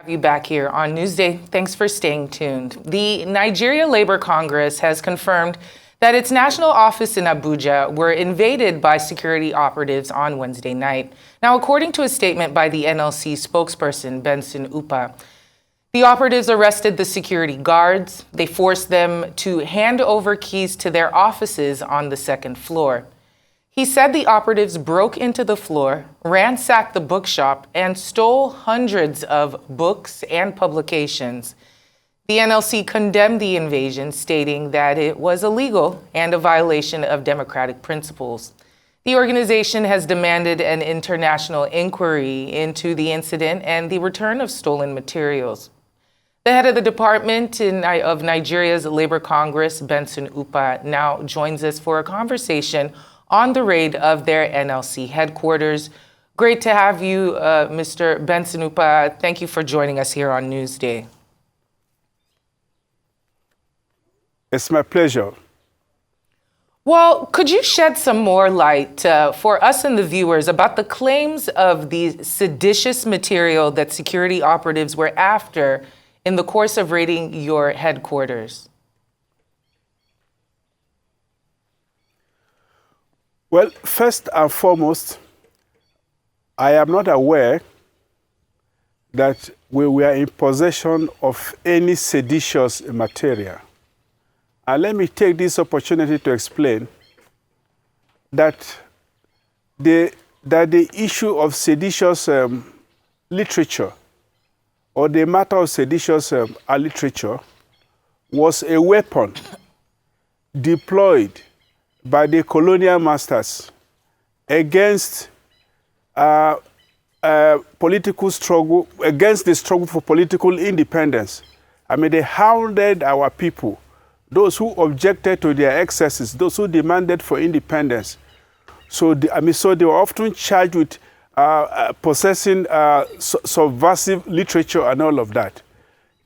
You back here on Newsday. Thanks for staying tuned. The Nigeria Labour Congress has confirmed that its national office in Abuja were invaded by security operatives on Wednesday night. Now, according to a statement by the NLC spokesperson, Benson, Upah, the operatives arrested the security guards. They forced them to hand over keys to their offices on the second floor. He said the operatives broke into the floor, ransacked the bookshop, and stole hundreds of books and publications. The NLC condemned the invasion, stating that it was illegal and a violation of democratic principles. The organization has demanded an international inquiry into the incident and the return of stolen materials. The head of the Department of Nigeria's Labour Congress, Benson, Upah, now joins us for a conversation on the raid of their NLC headquarters. Great to have you, Mr. Benson, Upah. Thank you for joining us here on Newsday. It's my pleasure. Well, could you shed some more light for us and the viewers about the claims of the seditious material that security operatives were after in the course of raiding your headquarters? Well, first and foremost, I am not aware that we were in possession of any seditious material. And let me take this opportunity to explain that the issue of seditious literature or the matter of seditious literature was a weapon deployed by the colonial masters against political struggle, against the struggle for political independence. I mean, they hounded our people, those who objected to their excesses, those who demanded for independence. So, so they were often charged with possessing subversive literature and all of that.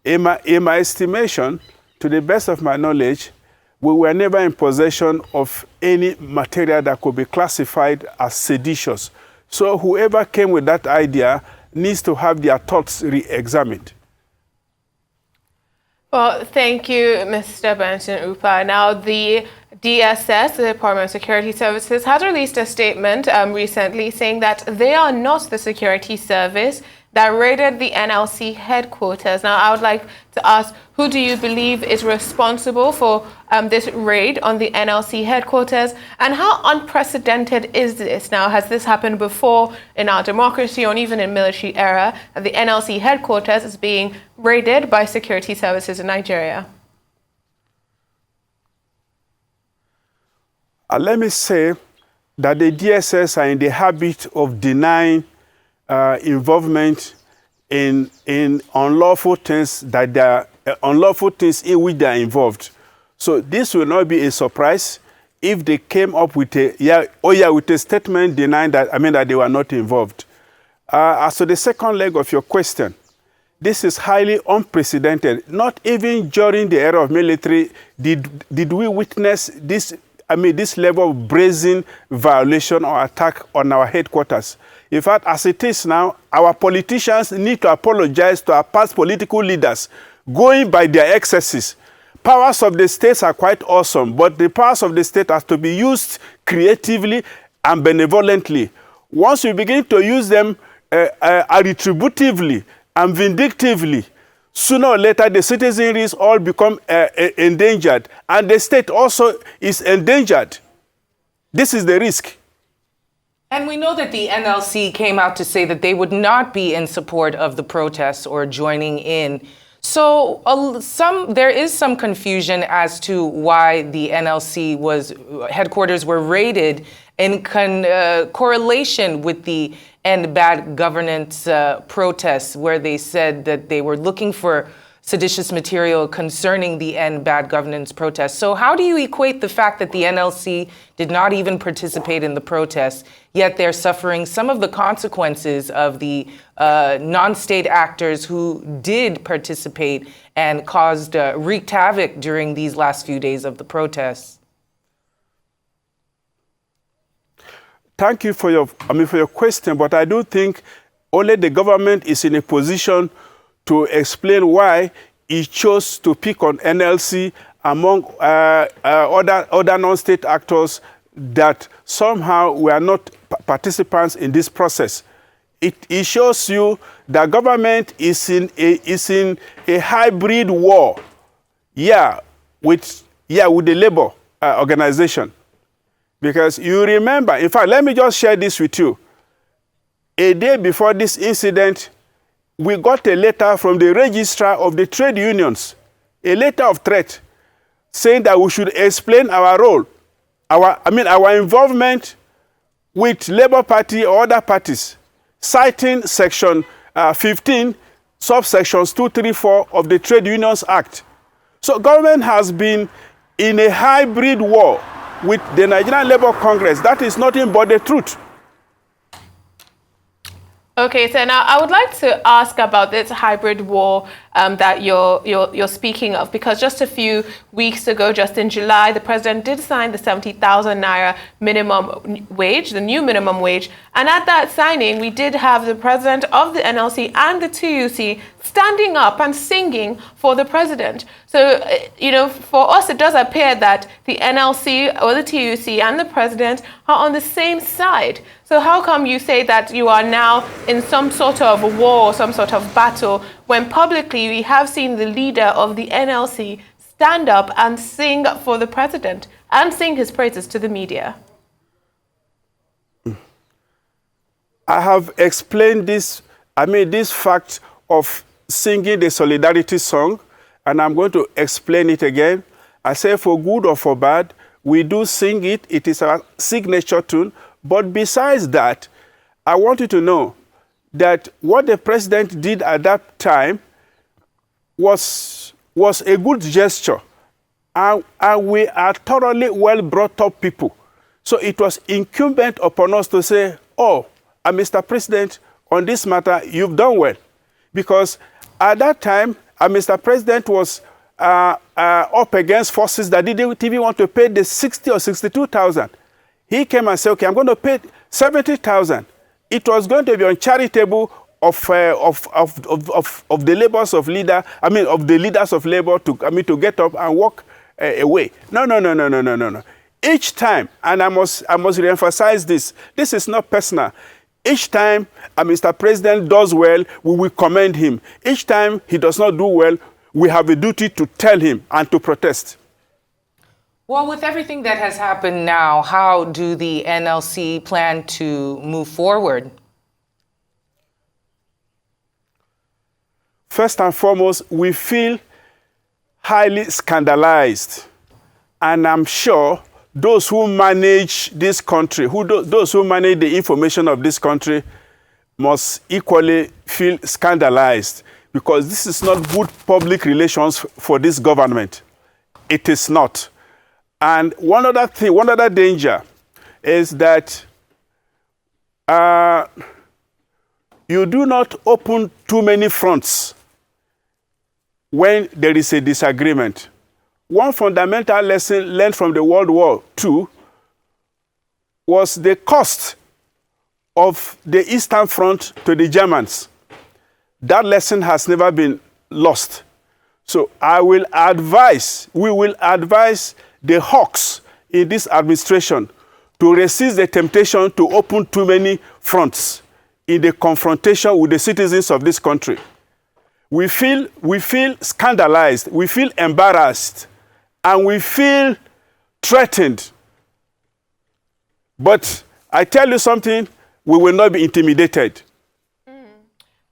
In my estimation, to the best of my knowledge, we were never in possession of any material that could be classified as seditious. So whoever came with that idea needs to have their thoughts re-examined. Well, thank you, Mr. Benson, Upah. Now, the DSS, the Department of Security Services, has released a statement recently saying that they are not the security service that raided the NLC headquarters. Now, I would like to ask, who do you believe is responsible for this raid on the NLC headquarters? And how unprecedented is this? Now, has this happened before in our democracy or even in military era, that the NLC headquarters is being raided by security services in Nigeria? Let me say that the DSS are in the habit of denying involvement in unlawful things that they are unlawful things in which they are involved. So this will not be a surprise if they came up with a statement denying that that they were not involved. As to the second leg of your question, this is highly unprecedented. Not even during the era of military did we witness this. This level of brazen violation or attack on our headquarters. In fact, as it is now, our politicians need to apologize to our past political leaders going by their excesses. Powers of the states are quite awesome, but the powers of the state have to be used creatively and benevolently. Once you begin to use them retributively and vindictively, sooner or later, the citizenry all become endangered, and the state also is endangered. This is the risk. And we know that the NLC came out to say that they would not be in support of the protests or joining in. So there is some confusion as to why the NLC headquarters were raided in correlation with the End Bad Governance protests, where they said that they were looking for seditious material concerning the End Bad Governance protests. So how do you equate the fact that the NLC did not even participate in the protests, yet they're suffering some of the consequences of the non-state actors who did participate and wreaked havoc during these last few days of the protests? Thank you for your question, but I do think only the government is in a position to explain why he chose to pick on NLC among other non-state actors that somehow were not participants in this process. It shows you that government is in a hybrid war, with the labor organization. Because you remember, in fact, let me just share this with you. A day before this incident, we got a letter from the registrar of the trade unions, a letter of threat, saying that we should explain our role, our involvement with Labour Party or other parties, citing Section 15, subsections 2, 3, 4 of the Trade Unions Act. So government has been in a hybrid war with the Nigerian Labour Congress. That is nothing but the truth. Okay, so now I would like to ask about this hybrid war that you're speaking of, because just a few weeks ago, just in July, the president did sign the 70,000 naira minimum wage, the new minimum wage. And at that signing, we did have the president of the NLC and the TUC standing up and singing for the president. So, for us, it does appear that the NLC or the TUC and the president are on the same side. So how come you say that you are now in some sort of war, some sort of battle, when publicly we have seen the leader of the NLC stand up and sing for the president and sing his praises to the media? I have explained this fact of singing the solidarity song, and I'm going to explain it again. I say for good or for bad, we do sing it. It is our signature tune. But besides that, I want you to know that what the president did at that time was a good gesture. And we are thoroughly well brought up people. So it was incumbent upon us to say, Mr. President, on this matter, you've done well. Because at that time, Mr. President was up against forces that didn't even want to pay the 60 or 62,000. He came and said, okay, I'm going to pay 70,000. It was going to be uncharitable of the laborers of leader, of the leaders of labor to get up and walk away. No. Each time, and I must reemphasize this is not personal. Each time Mr. President does well, we will commend him. Each time he does not do well, we have a duty to tell him and to protest. Well, with everything that has happened now, how do the NLC plan to move forward? First and foremost, we feel highly scandalized. And I'm sure those who manage this country, those who manage the information of this country, must equally feel scandalized, because this is not good public relations for this government. It is not. And one other danger is that you do not open too many fronts when there is a disagreement. One fundamental lesson learned from the World War II was the cost of the Eastern Front to the Germans. That lesson has never been lost. So we will advise the hawks in this administration to resist the temptation to open too many fronts in the confrontation with the citizens of this country. We feel scandalized, we feel embarrassed, and we feel threatened. But I tell you something, we will not be intimidated.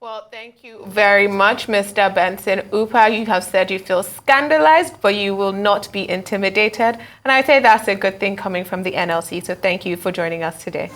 Well, thank you very much, Mr. Benson. Upah, you have said you feel scandalized, but you will not be intimidated. And I say that's a good thing coming from the NLC. So thank you for joining us today.